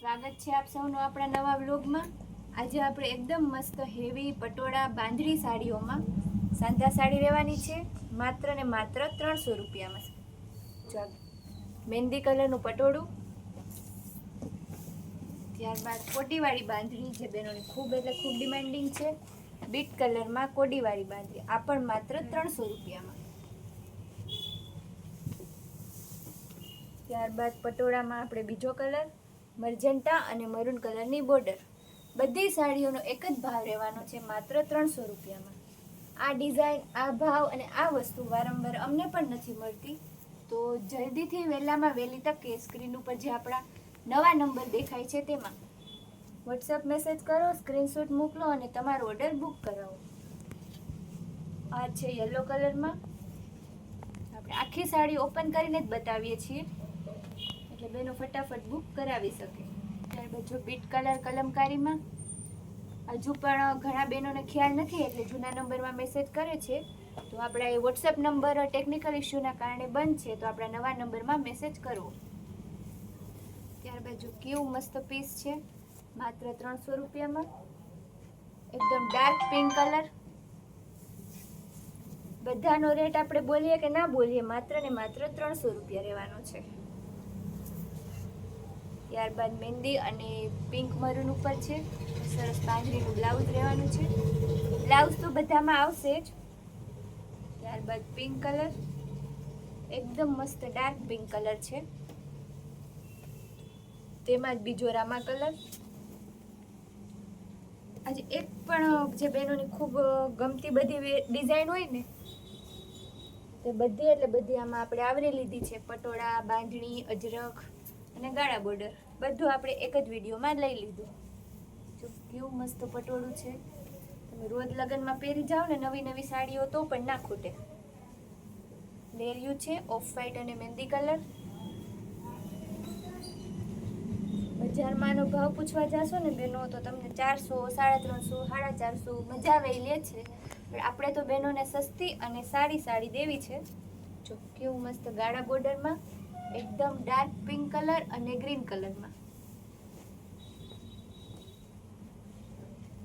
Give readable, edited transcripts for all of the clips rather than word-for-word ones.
સ્વાગત છે આપ સૌનું આપણા નવા વ્લોગમાં। આજે આપણે એકદમ મસ્ત હેવી પટોળા બાંધણી સાડીઓમાં સાંધા સાડી લેવાની છે, માત્ર ને માત્ર 300 રૂપિયામાં। ચાલો, મહેંદી કલરનું પટોળું, ત્યારબાદ કોડીવાળી બાંધણી જે બહેનોની ખૂબ એટલે ખૂબ ડિમાન્ડિંગ છે। બીટ કલરમાં કોડીવાળી બાંધણી, આ પણ માત્ર 300 રૂપિયામાં। ત્યારબાદ પટોળામાં આપણે બીજો કલર મર્જન્ટા અને મરૂન કલરની બોર્ડર, બધી સાડીઓનો એક જ ભાવ રહેવાનો છે, માત્ર 300 રૂપિયામાં। આ ડિઝાઇન, આ ભાવ અને આ વસ્તુ વારંવાર અમને પણ નથી મળતી, તો જલ્દીથી વહેલામાં વહેલી તકે સ્ક્રીન ઉપર જે આપણા નવા નંબર દેખાય છે તેમાં વોટ્સએપ મેસેજ કરો, સ્ક્રીનશોટ મોકલો અને તમારો ઓર્ડર બુક કરાવો। આ છે યલો કલરમાં, આપણે આખી સાડી ઓપન કરીને જ બતાવીએ છીએ એટલે બેનો ફટાફટ બુક કરાવી શકે। ત્યારબાદ જો બીટ કલર કલમકારીમાં, હજુ પણ ઘણા બહેનોને ખ્યાલ નથી એટલે જૂના નંબરમાં મેસેજ કરે છે, તો આપણા એ વોટ્સએપ નંબર ટેકનિકલ ઇસ્યુના કારણે બંધ છે, તો આપણા નવા નંબરમાં મેસેજ કરવો। ત્યારબાદ જો કેવું મસ્ત પીસ છે, માત્ર 300 રૂપિયામાં, એકદમ ડાર્ક પિંક કલર। બધાનો રેટ આપણે બોલીએ કે ના બોલીએ, માત્ર ને માત્ર 300 રૂપિયા રહેવાનો છે। ત્યારબાદ મહેંદી અને પિંક મરૂન ઉપર છે, સરસ બાંધણીનું બ્લાઉઝ રહેવાનું છે, બ્લાઉઝ તો બધામાં આવશે જ। ત્યારબાદ પિંક કલર, એકદમ મસ્ત ડાર્ક પિંક કલર છે, તેમાં જ બીજો રામા કલર। આજે એક પણ જે બહેનોની ખૂબ ગમતી બધી ડિઝાઇન હોય ને તે બધી એટલે બધી આમાં આપણે આવરી લીધી છે। પટોળા, બાંધણી, અજરખ અને ગાળા બોર્ડર બધું આપણે એક જ વિડીયોમાં લઈ લીધું। જો કેવું મસ્ત પટોળું છે, તમે રોજ લગ્નમાં પહેરી જાઓ ને નવી નવી સાડીઓ તો પણ ના ખૂટે। લેરિયું છે ઓફ વ્હાઈટ અને મહેંદી કલર। બજારમાં આનો ભાવ પૂછવા જાશો ને બેનો તો તમને 400, 350, 450 મજા આવે લે છે, પણ આપણે તો બહેનોને સસ્તી અને સારી સાડી દેવી છે। જો કેવું મસ્ત ગાળા બોર્ડરમાં, એકદમ ડાર્ક પિંક કલર અને ગ્રીન કલરમાં,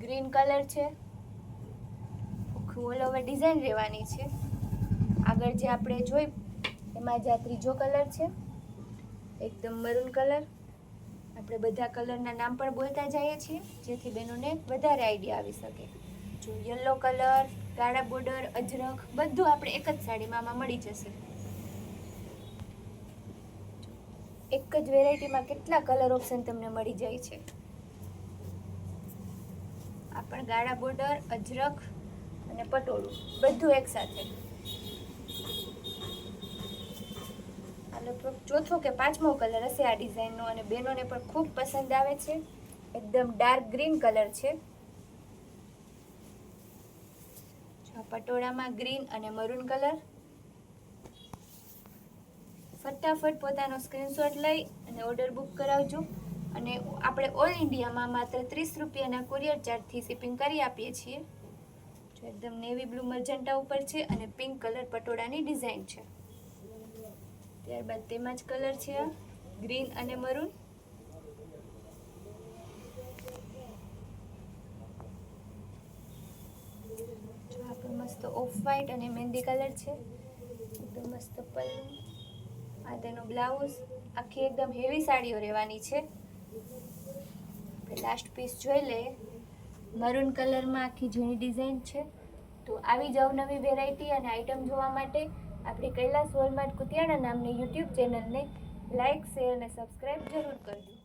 ગ્રીન કલર છે, ઓલ ઓવર ડિઝાઇન રહેવાની છે। આગળ જે આપણે જોઈ એમાં જ આ ત્રીજો કલર છે, એકદમ મરૂન કલર। આપણે બધા કલરના નામ પણ બોલતા જઈએ છીએ જેથી બહેનોને વધારે આઈડિયા આવી શકે। જો યલો કલર, ગાળા બોર્ડર, અજરખ બધું આપણે એક જ સાડીમાં આમાં મળી જશે। એક જ વેરાયટીમાં કેટલા કલર ઓપ્શન તમને મળી જાય છે। આ પણ ગાળા બોર્ડર, અજરખ અને પટોળું બધું એક સાથે। આ લગભગ ચોથો કે પાંચમો કલર હશે આ ડિઝાઇનનો અને બહેનોને પણ ખૂબ પસંદ આવે છે। એકદમ ડાર્ક ગ્રીન કલર છે, પટોળામાં ગ્રીન અને મરૂન કલર। ફટાફટ પોતાનો સ્ક્રીનશોટ લઈ અને ઓર્ડર બુક કરાવજો, અને આપણે ઓલ ઇન્ડિયામાં માત્ર 30 રૂપિયાના કુરિયર ચાર્જથી શિપિંગ કરી આપીએ છીએ। જો એકદમ નેવી બ્લુ મર્જન્ટા ઉપર છે અને પિંક કલર પટોળાની ડિઝાઇન છે। ત્યારબાદ તેમાં જ કલર છે આ ગ્રીન અને મરૂન। જો આ પણ મસ્ત ઓફ વ્હાઈટ અને મહેંદી કલર છે, એકદમ મસ્ત પલ્લુ, આ તેનો બ્લાઉઝ। આખી એકદમ હેવી સાડીઓ રહેવાની છે। લાસ્ટ પીસ જોઈ લઈએ, મરૂન કલરમાં આખી જૂની ડિઝાઇન છે। તો આવી જ અવનવી વેરાયટી અને આઇટમ જોવા માટે આપણી કૈલાસ વોલમાર્ટ કુતિયાણા નામની યુટ્યુબ ચેનલને લાઇક, શેર અને સબસ્ક્રાઈબ જરૂર કરજો।